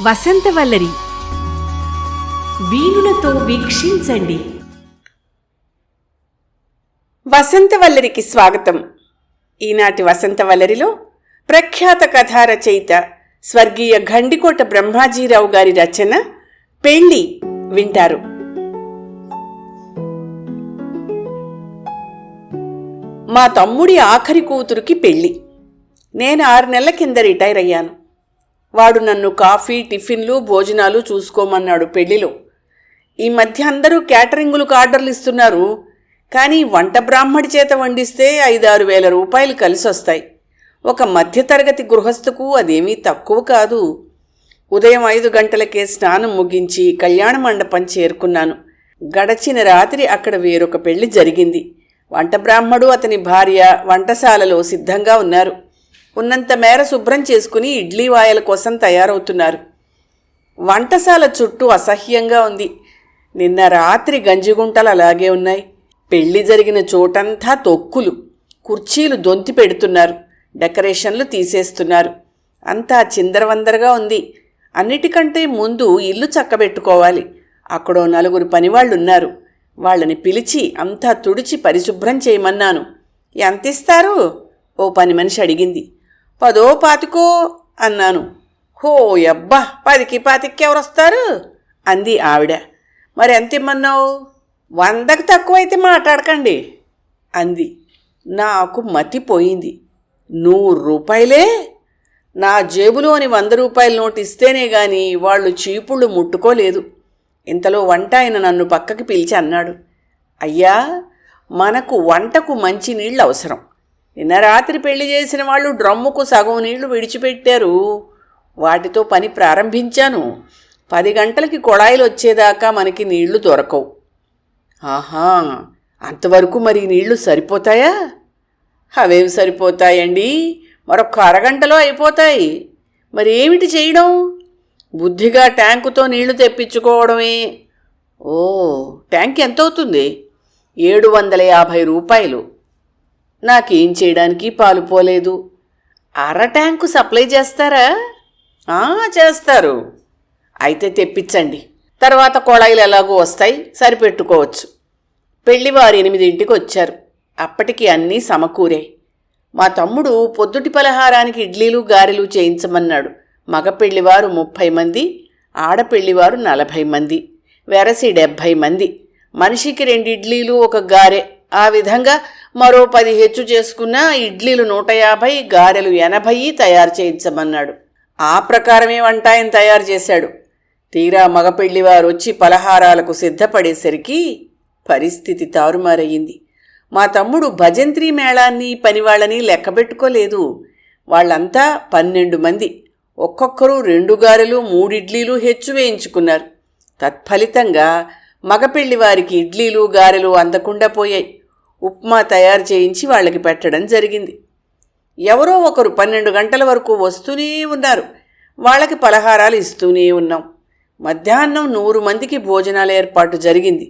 వసంతవల్లరి వీణులతో వీక్షించండి. వసంతవల్లరికి స్వాగతం. ఈనాటి వసంతవల్లరిలో ప్రఖ్యాత కథా రచయిత స్వర్గీయ గండికోట బ్రహ్మాజీరావు గారి రచన పెళ్ళి వింటారు. మా తమ్ముడి ఆఖరి కూతురికి పెళ్ళి. నేను 6 నెలల కింద రిటైర్ అయ్యాను. వాడు నన్ను కాఫీ, టిఫిన్లు, భోజనాలు చూసుకోమన్నాడు పెళ్లిలో. ఈ మధ్య అందరూ క్యాటరింగులకు ఆర్డర్లు ఇస్తున్నారు. కానీ వంట బ్రాహ్మడి చేత వండిస్తే 5-6 వేల రూపాయలు కలిసి వస్తాయి. ఒక మధ్యతరగతి గృహస్థుకు అదేమీ తక్కువ కాదు. ఉదయం 5 గంటలకే స్నానం ముగించి కళ్యాణ మండపం చేరుకున్నాను. గడచిన రాత్రి అక్కడ వేరొక పెళ్లి జరిగింది. వంట బ్రాహ్మడు, అతని భార్య వంటశాలలో సిద్ధంగా ఉన్నారు. ఉన్నంత మేర శుభ్రం చేసుకుని ఇడ్లీ వాయల కోసం తయారవుతున్నారు. వంటశాల చుట్టూ అసహ్యంగా ఉంది. నిన్న రాత్రి గంజిగుంటలు అలాగే ఉన్నాయి. పెళ్లి జరిగిన చోటంతా తొక్కులు, కుర్చీలు దొంతి పెడుతున్నారు, డెకరేషన్లు తీసేస్తున్నారు. అంతా చిందరవందరగా ఉంది. అన్నిటికంటే ముందు ఇల్లు చక్కబెట్టుకోవాలి. అక్కడో 4 పనివాళ్లున్నారు. వాళ్ళని పిలిచి అంతా తుడిచి పరిశుభ్రం చేయమన్నాను. ఎంతిస్తారు? ఓ పని మనిషి అడిగింది. 10-25 అన్నాను. హో యబ్బా, 10కి 25కి ఎవరొస్తారు అంది ఆవిడ. మరి ఎంత ఇమ్మన్నావు? 100కి తక్కువైతే మాట్లాడకండి అంది. నాకు మతిపోయింది. 100 రూపాయలే? నా జేబులోని 100 రూపాయల నోటు ఇస్తేనే గాని వాళ్ళు చీపుళ్ళు ముట్టుకోలేదు. ఇంతలో వంట ఆయన నన్ను పక్కకి పిలిచి అన్నాడు, అయ్యా, మనకు వంటకు మంచి నీళ్ళు అవసరం. నిన్న రాత్రి పెళ్లి చేసిన వాళ్ళు డ్రమ్ముకు సగం నీళ్లు విడిచిపెట్టారు. వాటితో పని ప్రారంభించాను. 10 గంటలకి కొళాయిలు వచ్చేదాకా మనకి నీళ్లు దొరకవు. ఆహా, అంతవరకు మరి నీళ్లు సరిపోతాయా? అవేమి సరిపోతాయండి, మరొక అరగంటలో అయిపోతాయి. మరి ఏమిటి చేయడం? బుద్ధిగా ట్యాంకుతో నీళ్లు తెప్పించుకోవడమే. ఓ, ట్యాంక్ ఎంత అవుతుంది? 750 రూపాయలు. నాకేం చేయడానికి పాలు పోలేదు. అర ట్యాంకు సప్లై చేస్తారా? చేస్తారు. అయితే తెప్పించండి. తర్వాత కొళాయిలు ఎలాగో వస్తాయి, సరిపెట్టుకోవచ్చు. పెళ్లివారు 8ంటికి వచ్చారు. అప్పటికి అన్నీ సమకూరాయి. మా తమ్ముడు పొద్దుటి పలహారానికి ఇడ్లీలు, గారెలు చేయించమన్నాడు. మగ పెళ్లివారు 30 మంది, ఆడపెళ్లివారు 40 మంది, వెరసి 70 మంది. మనిషికి 2 ఇడ్లీలు, 1 గారె. ఆ విధంగా మరో 10 హెచ్చు చేసుకున్న ఇడ్లీలు 150, గారెలు 80 తయారు చేయించమన్నాడు. ఆ ప్రకారమే వంట ఆయన తయారు చేశాడు. తీరా మగపెళ్లివారు వచ్చి పలహారాలకు సిద్ధపడేసరికి పరిస్థితి తారుమారయ్యింది. మా తమ్ముడు భజంత్రీ మేళాన్ని, పనివాళ్ళని లెక్కబెట్టుకోలేదు. వాళ్ళంతా 12 మంది. ఒక్కొక్కరు 2 గారెలు, 3 ఇడ్లీలు హెచ్చు వేయించుకున్నారు. తత్ఫలితంగా మగపెళ్లివారికి ఇడ్లీలు, గారెలు అందకుండా పోయాయి. ఉప్మా తయారు చేయించి వాళ్ళకి పెట్టడం జరిగింది. ఎవరో ఒకరు 12 గంటల వరకు వస్తూనే ఉన్నారు. వాళ్ళకి పలహారాలు ఇస్తూనే ఉన్నాం. మధ్యాహ్నం 100 మందికి భోజనాల ఏర్పాటు జరిగింది.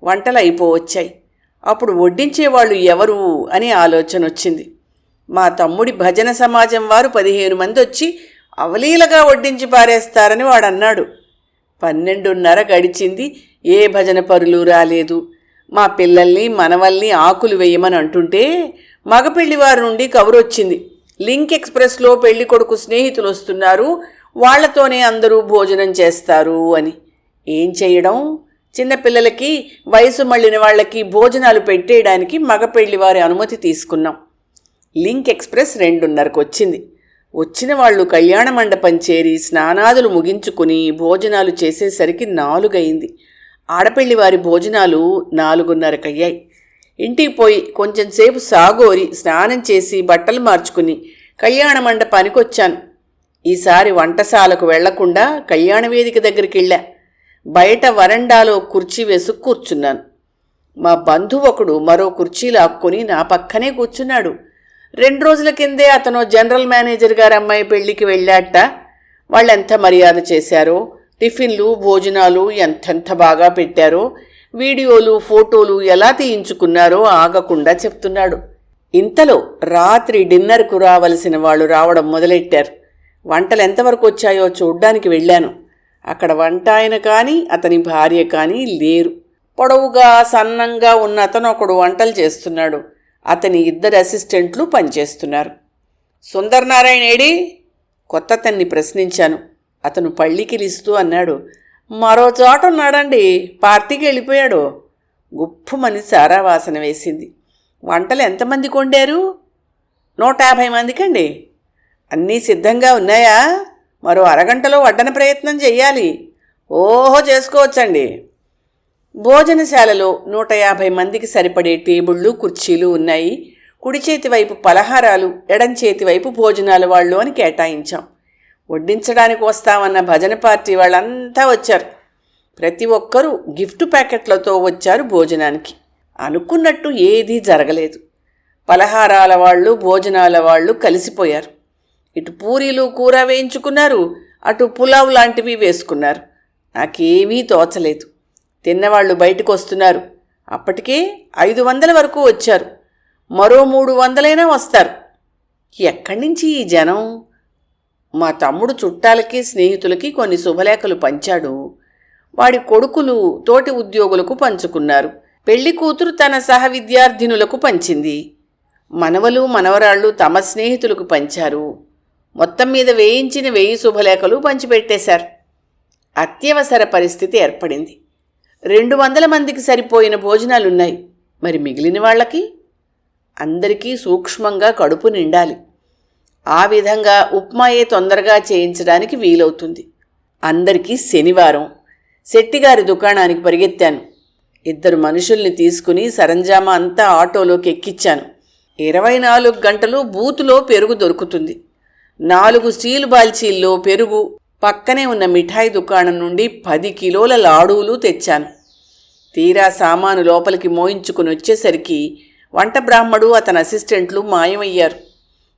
వంటలు అయిపోవచ్చాయి. అప్పుడు వడ్డించేవాళ్ళు ఎవరు అని ఆలోచన వచ్చింది. మా తమ్ముడి భజన సమాజం వారు 15 మంది వచ్చి అవలీలగా వడ్డించి పారేస్తారని వాడన్నాడు. 12:30 గడిచింది. ఏ భజన పరులు రాలేదు. మా పిల్లల్ని, మనవల్ని ఆకులు వేయమని అంటుంటే మగపెళ్లివారి నుండి కబురొచ్చింది. లింక్ ఎక్స్ప్రెస్లో పెళ్లి కొడుకు స్నేహితులు వస్తున్నారు, వాళ్లతోనే అందరూ భోజనం చేస్తారు అని. ఏం చేయడం? చిన్నపిల్లలకి, వయసు మళ్ళిన వాళ్ళకి భోజనాలు పెట్టేయడానికి మగపెళ్లివారి అనుమతి తీసుకున్నాం. లింక్ ఎక్స్ప్రెస్ 2:30కు వచ్చింది. వచ్చిన వాళ్ళు కళ్యాణ మండపం చేరి స్నానాదులు ముగించుకుని భోజనాలు చేసేసరికి 4 అయింది. ఆడపెళ్లివారి భోజనాలు 4:30కయ్యాయి. ఇంటికి పోయి కొంచెంసేపు సాగోరి స్నానం చేసి బట్టలు మార్చుకుని కళ్యాణ మండపానికి వచ్చాను. ఈసారి వంటశాలకు వెళ్లకుండా కళ్యాణ వేదిక దగ్గరికి వెళ్ళా. బయట వరండాలో కుర్చీ వేసి కూర్చున్నాను. మా బంధువు ఒకడు మరో కుర్చీ లాక్కొని నా పక్కనే కూర్చున్నాడు. 2 రోజుల కిందే అతను జనరల్ మేనేజర్ గారి అమ్మాయి పెళ్లికి వెళ్ళాట. వాళ్ళెంత మర్యాద చేశారో, టిఫిన్లు, భోజనాలు ఎంతెంత బాగా పెట్టారో, వీడియోలు, ఫోటోలు ఎలా తీయించుకున్నారో ఆగకుండా చెప్తున్నాడు. ఇంతలో రాత్రి డిన్నర్కు రావలసిన వాళ్ళు రావడం మొదలెట్టారు. వంటలు ఎంతవరకు వచ్చాయో చూడ్డానికి వెళ్ళాను. అక్కడ వంట ఆయన కానీ అతని భార్య కానీ లేరు. పొడవుగా సన్నంగా ఉన్న అతను ఒకడు వంటలు చేస్తున్నాడు. అతని 2 అసిస్టెంట్లు పనిచేస్తున్నారు. సుందరనారాయణ ఏడి? కొత్త అతన్ని ప్రశ్నించాను. అతను పళ్ళికిలిస్తూ అన్నాడు, మరో చోట ఉన్నాడండి, పార్టీకి వెళ్ళిపోయాడు. గుప్పుమని సారా వాసన వేసింది. వంటలు ఎంతమందికి వండారు? 150 మందికండి. అన్నీ సిద్ధంగా ఉన్నాయా? మరో అరగంటలో వడ్డన ప్రయత్నం చెయ్యాలి. ఓహో, చేసుకోవచ్చండి. భోజనశాలలో 150 మందికి సరిపడే టేబుళ్ళు కుర్చీలు ఉన్నాయి. కుడి చేతి వైపు పలహారాలు, ఎడం చేతి వైపు భోజనాల వాళ్ళు అని కేటాయించాం. వడ్డించడానికి వస్తామన్న భజన పార్టీ వాళ్ళంతా వచ్చారు. ప్రతి ఒక్కరూ గిఫ్ట్ ప్యాకెట్లతో వచ్చారు భోజనానికి. అనుకున్నట్టు ఏదీ జరగలేదు. పలహారాల వాళ్ళు భోజనాల వాళ్ళు కలిసిపోయారు. ఇటు పూరీలు కూర వేయించుకున్నారు, అటు పులావ్ లాంటివి వేసుకున్నారు. నాకేమీ తోచలేదు. తిన్నవాళ్ళు బయటకు వస్తున్నారు. అప్పటికే 500 వరకు వచ్చారు. మరో 300 వస్తారు. ఎక్కడి నుంచి ఈ జనం? మా తమ్ముడు చుట్టాలకి స్నేహితులకి కొన్ని శుభలేఖలు పంచాడు. వాడి కొడుకులు తోటి ఉద్యోగులకు పంచుకున్నారు. పెళ్లి కూతురు తన సహ విద్యార్థినులకు పంచింది. మనవలు మనవరాళ్ళు తమ స్నేహితులకు పంచారు. మొత్తం మీద వేయించిన 1000 శుభలేఖలు పంచిపెట్టేశారు. అత్యవసర పరిస్థితి ఏర్పడింది. 200 మందికి సరిపోయిన భోజనాలున్నాయి. మరి మిగిలిన వాళ్ళకి? అందరికీ సూక్ష్మంగా కడుపు నిండాలి. ఆ విధంగా ఉప్మాయే తొందరగా చేయించడానికి వీలవుతుంది. అందరికీ శనివారం. శెట్టిగారి దుకాణానికి పరిగెత్తాను. 2 మనుషుల్ని తీసుకుని సరంజామా అంతా ఆటోలోకి ఎక్కించాను. 24 గంటలు బూతులో పెరుగు దొరుకుతుంది. 4 స్టీలు బాల్చీల్లో పెరుగు, పక్కనే ఉన్న మిఠాయి దుకాణం నుండి 10 కిలోల లాడూలు తెచ్చాను. తీరా సామాను లోపలికి మోయించుకుని వచ్చేసరికి వంట బ్రాహ్మడు అతని అసిస్టెంట్లు మాయమయ్యారు.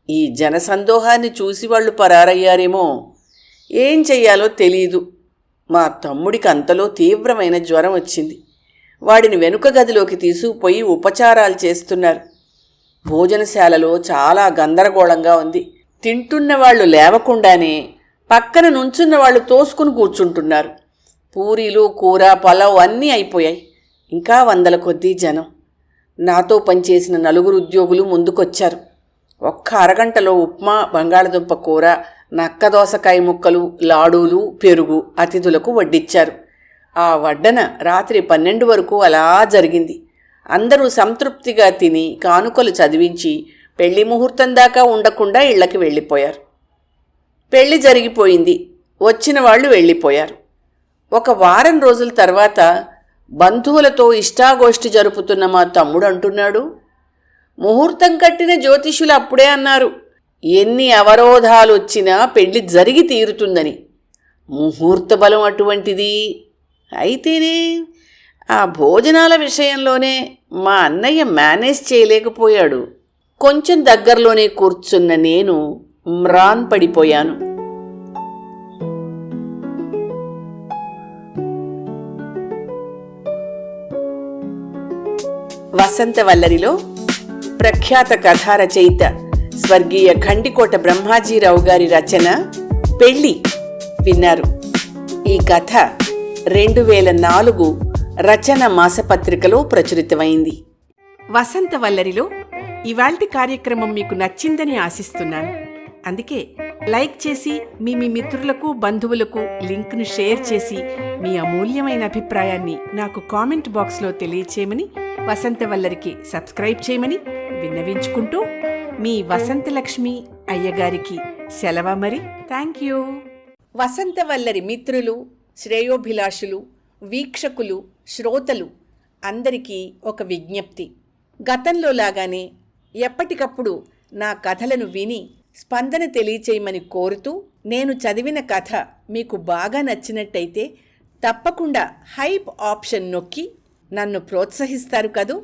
ఈ జనసందోహాన్ని చూసి వాళ్ళు పరారయ్యారేమో. ఏం చెయ్యాలో తెలీదు. మా తమ్ముడికి అంతలో తీవ్రమైన జ్వరం వచ్చింది. వాడిని వెనుక గదిలోకి తీసుకుపోయి ఉపచారాలు చేస్తున్నారు. భోజనశాలలో చాలా గందరగోళంగా ఉంది. తింటున్న వాళ్ళు లేవకుండానే పక్కన నుంచున్న వాళ్ళు తోసుకుని కూర్చుంటున్నారు. పూరీలు కూర పలావ్ అన్నీ అయిపోయాయి. ఇంకా 100 కొద్దీ జనం. నాతో పనిచేసిన 4 ఉద్యోగులు ముందుకొచ్చారు. ఒక్క అరగంటలో ఉప్మా, బంగాళదుంప కూర, నక్క దోసకాయ ముక్కలు, లాడూలు, పెరుగు అతిథులకు వడ్డిచ్చారు. ఆ వడ్డన రాత్రి 12 వరకు అలా జరిగింది. అందరూ సంతృప్తిగా తిని కానుకలు చదివించి పెళ్లి ముహూర్తం దాకా ఉండకుండా ఇళ్లకి వెళ్ళిపోయారు. పెళ్లి జరిగిపోయింది. వచ్చిన వాళ్ళు వెళ్ళిపోయారు. 1 వారం రోజుల తర్వాత బంధువులతో ఇష్టాగోష్ఠి జరుపుతున్న మా తమ్ముడు అంటున్నాడు, ముహూర్తం కట్టిన జ్యోతిష్యులు అప్పుడే అన్నారు, ఎన్ని అవరోధాలు వచ్చినా పెళ్లి జరిగి తీరుతుందని. ముహూర్త బలం అటువంటిది. అయితేనే ఆ భోజనాల విషయంలోనే మా అన్నయ్య మేనేజ్ చేయలేకపోయాడు. కొంచెం దగ్గరలోనే కూర్చున్న నేను మ్రాన్ పడిపోయాను. వసంతవల్లరిలో ప్రఖ్యాత కథా రచయిత స్వర్గీయ ఖండికోట బ్రహ్మాజీరావు గారి రచన పెళ్ళి విన్నారు. ఈ కథ 2004 రచన మాసపత్రికలో ప్రచురితమైంది. వసంతవల్లరిలో ఇవాల్టి కార్యక్రమం మీకు నచ్చిందని ఆశిస్తున్నాను. అందుకే లైక్ చేసి మీ మిత్రులకు బంధువులకు లింక్ను షేర్ చేసి మీ అమూల్యమైన అభిప్రాయాన్ని నాకు కామెంట్ బాక్స్లో తెలియచేయమని, వసంతవల్లరికి సబ్స్క్రైబ్ చేయమని విన్నవించుకుంటూ మీ వసంతలక్ష్మి అయ్యగారికి సెలవు. మరి థ్యాంక్ యూ. వసంతవల్లరి మిత్రులు, శ్రేయోభిలాషులు, వీక్షకులు, శ్రోతలు అందరికీ ఒక విజ్ఞప్తి. గతంలో లాగానే ఎప్పటికప్పుడు నా కథలను విని స్పందన తెలియచేయమని కోరుతూ, నేను చదివిన కథ మీకు బాగా నచ్చినట్టయితే తప్పకుండా హైప్ ఆప్షన్ నొక్కి నన్ను ప్రోత్సహిస్తారు కదూ.